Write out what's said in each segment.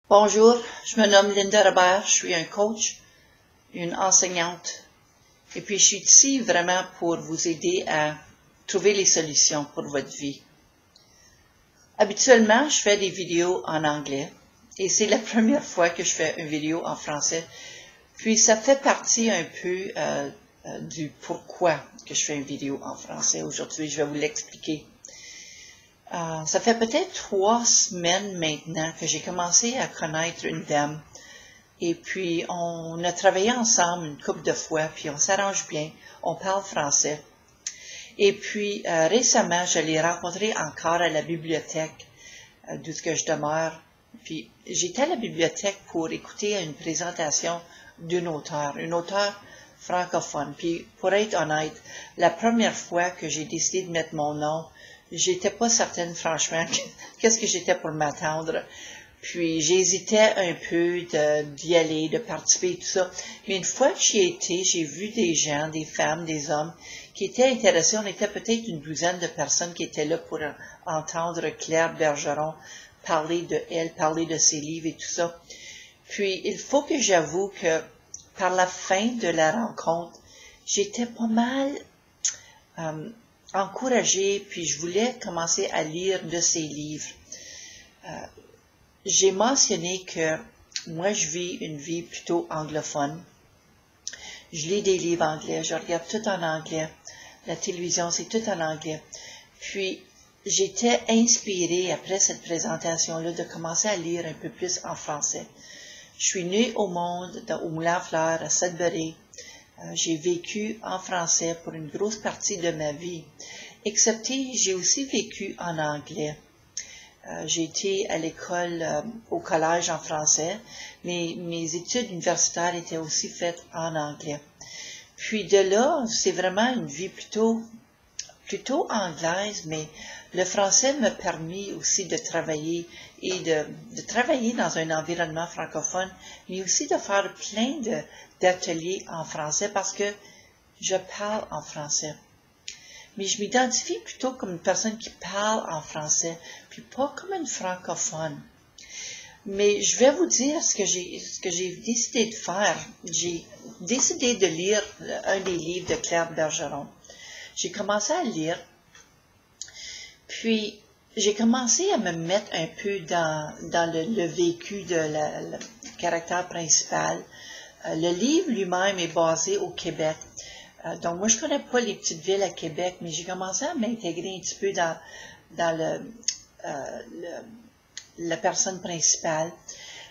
Bonjour, je me nomme Linda Robert, je suis un coach, une enseignante, et puis je suis ici vraiment pour vous aider à trouver les solutions pour votre vie. Habituellement, je fais des vidéos en anglais, et c'est la première fois que je fais une vidéo en français, puis ça fait partie un peu du pourquoi que je fais une vidéo en français. Aujourd'hui, je vais vous l'expliquer. Ça fait peut-être 3 semaines maintenant que j'ai commencé à connaître une dame. Et puis, on a travaillé ensemble une couple de fois, puis on s'arrange bien, on parle français. Et puis, récemment, je l'ai rencontrée encore à la bibliothèque d'où je demeure. Puis, j'étais à la bibliothèque pour écouter une présentation d'une auteure, une auteure francophone. Puis, pour être honnête, la première fois que j'ai décidé de mettre mon nom, j'étais pas certaine, franchement, qu'est-ce que j'étais pour m'attendre. Puis j'hésitais un peu d'y aller, de participer, tout ça. Mais une fois que j'y étais, j'ai vu des gens, des femmes, des hommes qui étaient intéressés. On était peut-être une douzaine de personnes qui étaient là pour entendre Claire Bergeron parler de elle, parler de ses livres et tout ça. Puis il faut que j'avoue que par la fin de la rencontre, j'étais pas mal encouragée, puis je voulais commencer à lire de ses livres. J'ai mentionné que moi, je vis une vie plutôt anglophone. Je lis des livres anglais, je regarde tout en anglais. La télévision, c'est tout en anglais. Puis, j'étais inspirée, après cette présentation-là, de commencer à lire un peu plus en français. Je suis née au monde, au Moulin à Fleurs, à Sudbury. J'ai vécu en français pour une grosse partie de ma vie. Excepté, j'ai aussi vécu en anglais. J'ai été à l'école, au collège en français, mais mes études universitaires étaient aussi faites en anglais. Puis de là, c'est vraiment une vie plutôt anglaise, mais le français m'a permis aussi de travailler et de travailler dans un environnement francophone, mais aussi de faire plein d'ateliers en français parce que je parle en français. Mais je m'identifie plutôt comme une personne qui parle en français, puis pas comme une francophone. Mais je vais vous dire ce que j'ai décidé de faire. J'ai décidé de lire un des livres de Claire Bergeron. J'ai commencé à lire, puis j'ai commencé à me mettre un peu dans le vécu de le caractère principal. Le livre lui-même est basé au Québec. Donc, moi, je connais pas les petites villes à Québec, mais j'ai commencé à m'intégrer un petit peu dans la personne principale.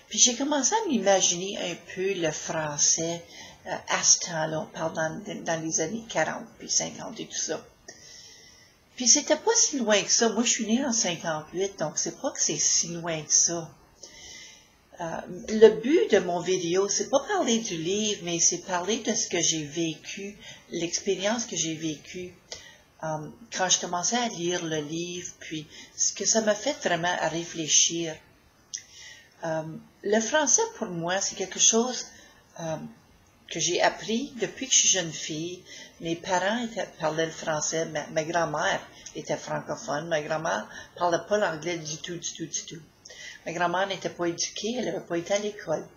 Puis, j'ai commencé à m'imaginer un peu le français à ce temps-là. On parle dans les années 40 puis 50 et tout ça. Puis, c'était pas si loin que ça. Moi, je suis née en 58, donc c'est pas que c'est si loin que ça. Le but de mon vidéo, c'est pas parler du livre, mais c'est parler de ce que j'ai vécu, l'expérience que j'ai vécue quand je commençais à lire le livre, puis ce que ça m'a fait vraiment à réfléchir. Le français, pour moi, c'est quelque chose que j'ai appris depuis que je suis jeune fille. Mes parents parlaient le français, ma grand-mère était francophone, ma grand-mère parlait pas l'anglais du tout. Ma grand-mère n'était pas éduquée, elle n'avait pas été à l'école.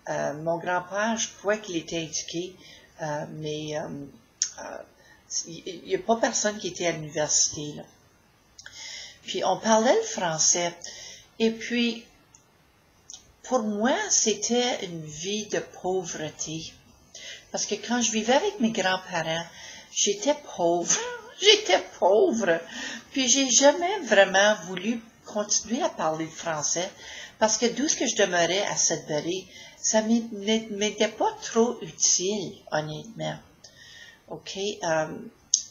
Mon grand-père, je crois qu'il était éduqué, mais il n'y a pas personne qui était à l'université, là. Puis on parlait le français. Et puis, pour moi, c'était une vie de pauvreté. Parce que quand je vivais avec mes grands-parents, j'étais pauvre. J'étais pauvre. Puis j'ai jamais vraiment voulu continuer à parler le français parce que d'où ce que je demeurais à Sudbury, ça m'était pas trop utile, honnêtement. OK?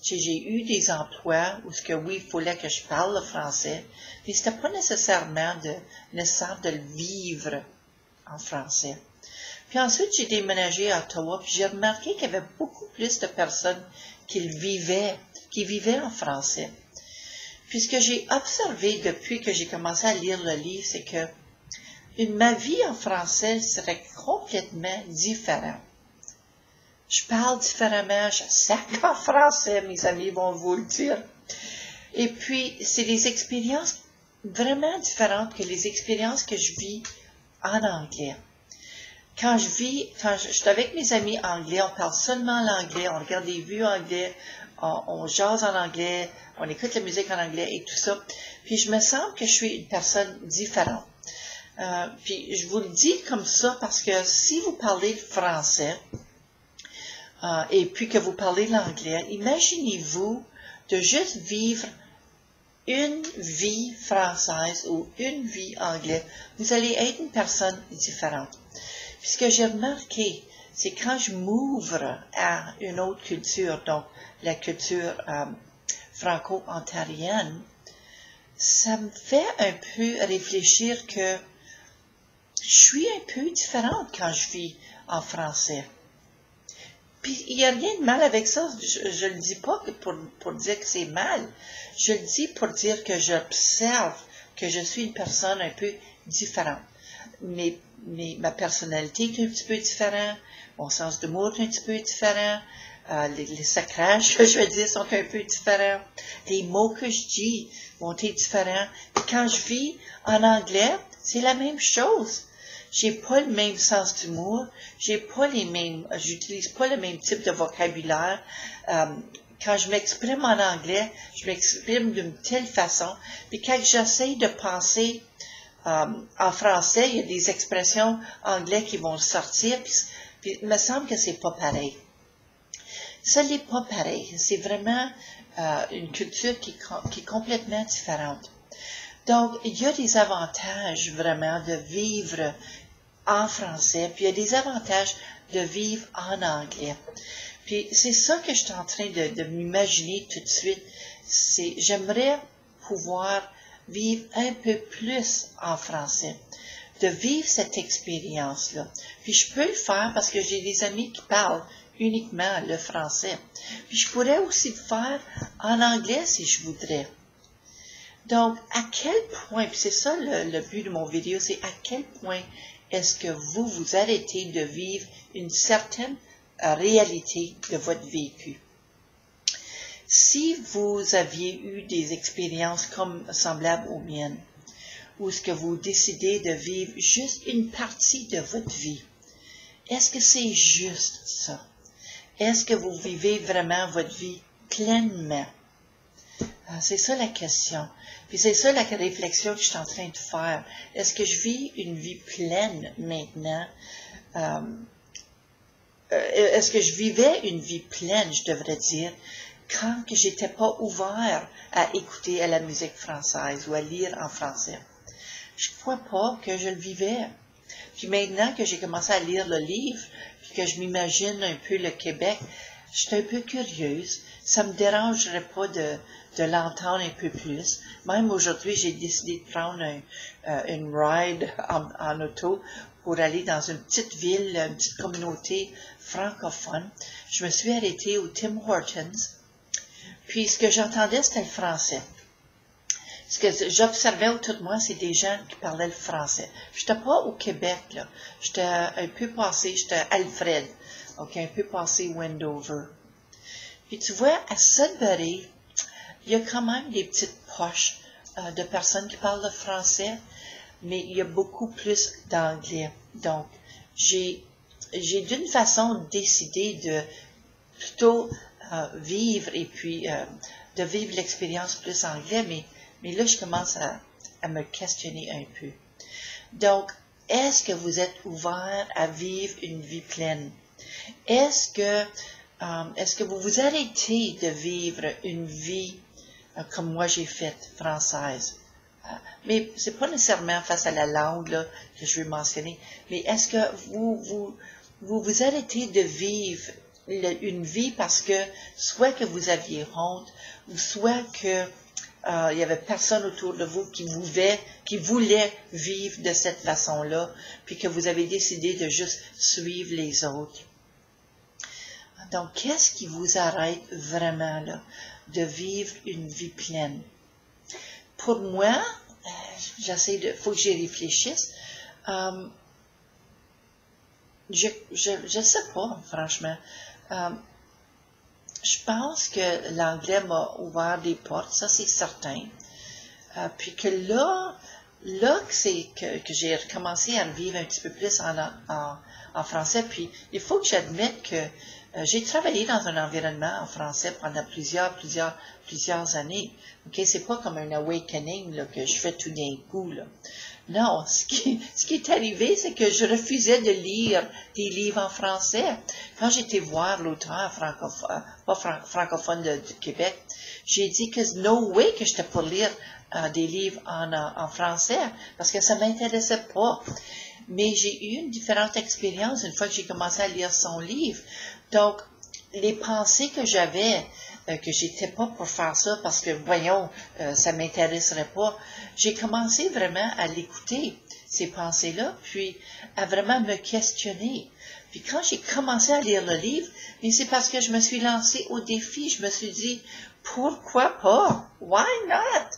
J'ai eu des emplois où oui, il fallait que je parle le français, mais c'était pas nécessairement de le vivre en français. Puis ensuite, j'ai déménagé à Ottawa, puis j'ai remarqué qu'il y avait beaucoup plus de personnes qui vivaient en français. Puis ce que j'ai observé depuis que j'ai commencé à lire le livre, c'est que ma vie en français serait complètement différente. Je parle différemment, je sac en français, mes amis vont vous le dire. Et puis, c'est des expériences vraiment différentes que les expériences que je vis en anglais. Quand je suis avec mes amis anglais, on parle seulement l'anglais, on regarde des vues anglais, on jase en anglais, on écoute la musique en anglais et tout ça. Puis je me sens que je suis une personne différente. Puis je vous le dis comme ça parce que si vous parlez le français et puis que vous parlez l'anglais, imaginez-vous de juste vivre une vie française ou une vie anglaise. Vous allez être une personne différente. Puis ce que j'ai remarqué, c'est quand je m'ouvre à une autre culture, donc la culture franco-ontarienne, ça me fait un peu réfléchir que je suis un peu différente quand je vis en français. Puis il n'y a rien de mal avec ça. Je le dis pas pour dire que c'est mal. Je le dis pour dire que j'observe que je suis une personne un peu différente. Ma personnalité est un petit peu différente, mon sens d'humour est un petit peu différent, les sacrages que je vais dire sont un peu différents, les mots que je dis vont être différents. Et quand je vis en anglais, c'est la même chose. J'ai pas le même sens d'humour, j'utilise pas le même type de vocabulaire. Quand je m'exprime en anglais, je m'exprime d'une telle façon. Puis quand j'essaie de penser en français, il y a des expressions anglaises qui vont sortir, puis il me semble que c'est pas pareil. Ça n'est pas pareil. C'est vraiment une culture qui est complètement différente. Donc, il y a des avantages vraiment de vivre en français, puis il y a des avantages de vivre en anglais. Puis c'est ça que je suis en train de m'imaginer tout de suite. J'aimerais pouvoir vivre un peu plus en français, de vivre cette expérience-là. Puis je peux le faire parce que j'ai des amis qui parlent uniquement le français. Puis je pourrais aussi le faire en anglais si je voudrais. Donc, à quel point, puis c'est ça le but de mon vidéo, c'est à quel point est-ce que vous arrêtez de vivre une certaine réalité de votre vécu. Si vous aviez eu des expériences semblables aux miennes, ou est-ce que vous décidez de vivre juste une partie de votre vie, est-ce que c'est juste ça? Est-ce que vous vivez vraiment votre vie pleinement? C'est ça la question. Puis c'est ça la réflexion que je suis en train de faire. Est-ce que je vis une vie pleine maintenant? Est-ce que je vivais une vie pleine, je devrais dire, quand que j'étais pas ouvert à écouter à la musique française ou à lire en français? Je crois pas que je le vivais. Puis maintenant que j'ai commencé à lire le livre, puis que je m'imagine un peu le Québec, je suis un peu curieuse. Ça me dérangerait pas de l'entendre un peu plus. Même aujourd'hui, j'ai décidé de prendre une ride en auto pour aller dans une petite ville, une petite communauté francophone. Je me suis arrêtée au Tim Hortons. Puis ce que j'entendais, c'était le français. Ce que j'observais autour de moi, c'est des gens qui parlaient le français. J'étais pas au Québec, là. J'étais un peu passé, j'étais à Alfred. OK, un peu passé Wendover. Puis tu vois, à Sudbury, il y a quand même des petites poches de personnes qui parlent le français, mais il y a beaucoup plus d'anglais. Donc, j'ai d'une façon décidé de plutôt vivre et puis de vivre l'expérience plus anglais, mais là, je commence à me questionner un peu. Donc, est-ce que vous êtes ouvert à vivre une vie pleine? Est-ce que vous vous arrêtez de vivre une vie comme moi j'ai faite, française? Mais c'est pas nécessairement face à la langue là, que je veux mentionner, mais est-ce que vous arrêtez de vivre une vie parce que soit que vous aviez honte, ou soit que il y avait personne autour de vous qui voulait vivre de cette façon-là, puis que vous avez décidé de juste suivre les autres. Donc, qu'est-ce qui vous arrête vraiment là, de vivre une vie pleine? Pour moi, faut que j'y réfléchisse. Je sais pas, franchement. Je pense que l'anglais m'a ouvert des portes, ça c'est certain. Puis que là, là que j'ai recommencé à le vivre un petit peu plus en français. Puis, il faut que j'admette que j'ai travaillé dans un environnement en français pendant plusieurs années. OK? C'est pas comme un awakening là, que je fais tout d'un coup. Là. Non, ce qui est arrivé, c'est que je refusais de lire des livres en français. Quand j'étais voir l'auteur francophone du Québec, j'ai dit que no way que j'étais pour lire des livres en français, parce que ça m'intéressait pas. Mais j'ai eu une différente expérience une fois que j'ai commencé à lire son livre. Donc, les pensées que j'avais, que j'étais pas pour faire ça parce que, voyons, ça m'intéresserait pas, j'ai commencé vraiment à l'écouter, ces pensées-là, puis à vraiment me questionner. Puis quand j'ai commencé à lire le livre, mais c'est parce que je me suis lancée au défi, je me suis dit, pourquoi pas? Why not?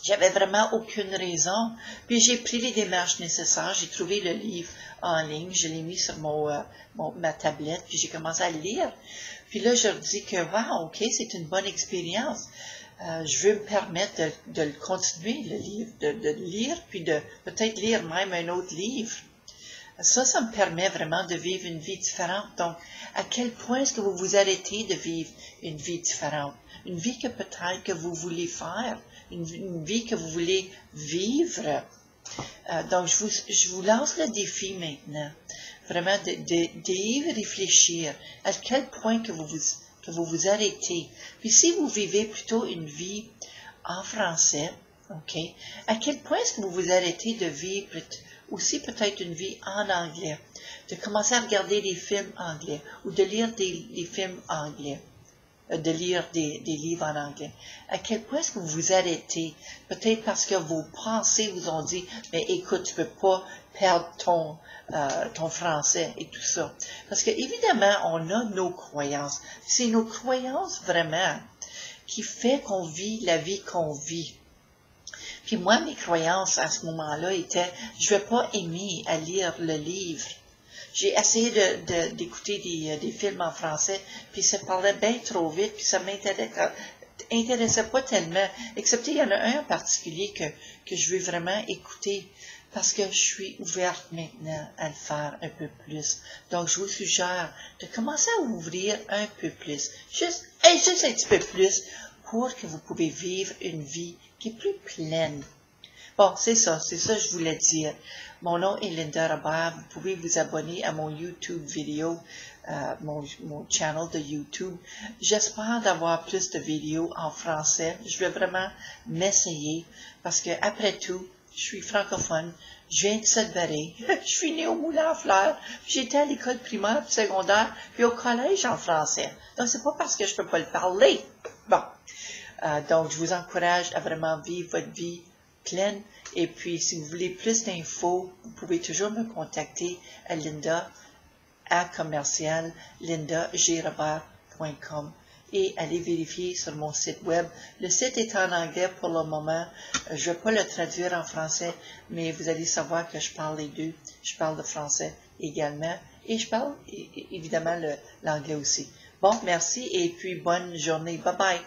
J'avais vraiment aucune raison. Puis j'ai pris les démarches nécessaires. J'ai trouvé le livre en ligne. Je l'ai mis sur ma tablette. Puis j'ai commencé à le lire. Puis là, je me dis que, wow, OK, c'est une bonne expérience. Je veux me permettre de le continuer, le livre, de le lire, puis de peut-être lire même un autre livre. Ça me permet vraiment de vivre une vie différente. Donc, à quel point est-ce que vous vous arrêtez de vivre une vie différente? Une vie que peut-être que vous voulez faire, une vie que vous voulez vivre. Donc, je vous lance le défi maintenant, vraiment d'y réfléchir. À quel point que vous vous arrêtez. Puis si vous vivez plutôt une vie en français, OK, à quel point est-ce que vous vous arrêtez de vivre aussi peut-être une vie en anglais, de commencer à regarder des films anglais ou de lire des films anglais, de lire des livres en anglais. À quel point est-ce que vous vous arrêtez? Peut-être parce que vos pensées vous ont dit, mais écoute, tu peux pas perdre ton français et tout ça. Parce que évidemment, on a nos croyances. C'est nos croyances vraiment qui fait qu'on vit la vie qu'on vit. Puis moi, mes croyances à ce moment-là étaient, je vais pas aimer à lire le livre. J'ai essayé d'écouter des films en français, puis ça parlait bien trop vite, puis ça m'intéressait pas tellement, excepté il y en a un en particulier que je veux vraiment écouter, parce que je suis ouverte maintenant à le faire un peu plus. Donc, je vous suggère de commencer à ouvrir un peu plus, juste un petit peu plus, pour que vous pouvez vivre une vie qui est plus pleine. Bon, c'est ça que je voulais dire. Mon nom est Linda Robert. Vous pouvez vous abonner à mon YouTube vidéo, mon channel de YouTube. J'espère d'avoir plus de vidéos en français. Je vais vraiment m'essayer parce que après tout, je suis francophone. Je viens de Sudbury. Je suis née au Moulin à Fleurs. J'étais à l'école primaire puis secondaire puis au collège en français. Donc, c'est pas parce que je peux pas le parler. Bon. Donc, je vous encourage à vraiment vivre votre vie pleine. Et puis, si vous voulez plus d'infos, vous pouvez toujours me contacter à linda@lindagrobert.com et aller vérifier sur mon site web. Le site est en anglais pour le moment. Je ne vais pas le traduire en français, mais vous allez savoir que je parle les deux. Je parle le français également et je parle évidemment l'anglais aussi. Bon, merci et puis bonne journée. Bye bye.